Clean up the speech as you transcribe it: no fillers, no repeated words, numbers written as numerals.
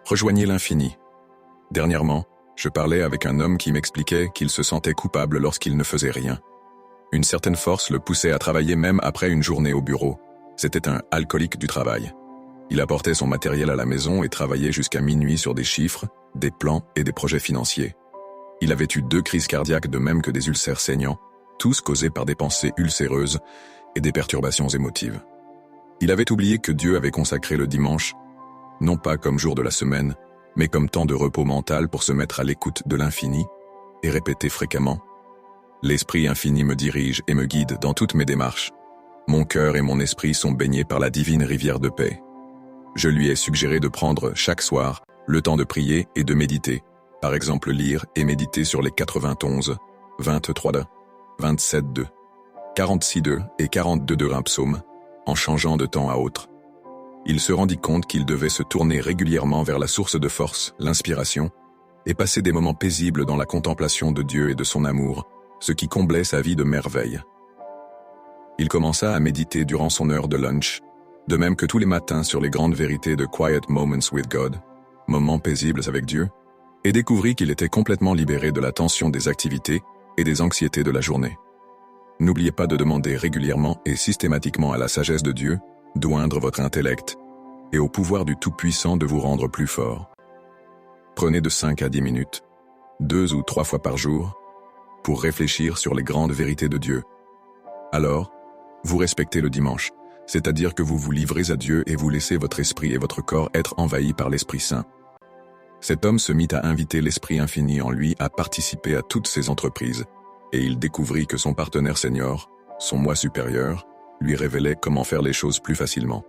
Rejoignez l'infini. Dernièrement, je parlais avec un homme qui m'expliquait qu'il se sentait coupable lorsqu'il ne faisait rien. Une certaine force le poussait à travailler même après une journée au bureau. C'était un alcoolique du travail. Il apportait son matériel à la maison et travaillait jusqu'à minuit sur des chiffres, des plans et des projets financiers. Il avait eu 2 crises cardiaques de même que des ulcères saignants, tous causés par des pensées ulcéreuses et des perturbations émotives. Il avait oublié que Dieu avait consacré le dimanche, non pas comme jour de la semaine, mais comme temps de repos mental pour se mettre à l'écoute de l'infini et répéter fréquemment « L'Esprit infini me dirige et me guide dans toutes mes démarches. Mon cœur et mon esprit sont baignés par la divine rivière de paix. » Je lui ai suggéré de prendre chaque soir le temps de prier et de méditer, par exemple lire et méditer sur les 91, 23, 27, 46 et 42 d'un psaume, en changeant de temps à autre. Il se rendit compte qu'il devait se tourner régulièrement vers la source de force, l'inspiration, et passer des moments paisibles dans la contemplation de Dieu et de son amour, ce qui comblait sa vie de merveille. Il commença à méditer durant son heure de lunch, de même que tous les matins sur les grandes vérités de Quiet Moments with God, moments paisibles avec Dieu, et découvrit qu'il était complètement libéré de la tension des activités et des anxiétés de la journée. N'oubliez pas de demander régulièrement et systématiquement à la sagesse de Dieu d'oindre votre intellect et au pouvoir du Tout-Puissant de vous rendre plus fort. Prenez de 5 à 10 minutes, 2 ou 3 fois par jour, pour réfléchir sur les grandes vérités de Dieu. Alors, vous respectez le dimanche, c'est-à-dire que vous vous livrez à Dieu et vous laissez votre esprit et votre corps être envahis par l'Esprit Saint. Cet homme se mit à inviter l'Esprit infini en lui à participer à toutes ses entreprises, et il découvrit que son partenaire senior, son moi supérieur, lui révélait comment faire les choses plus facilement.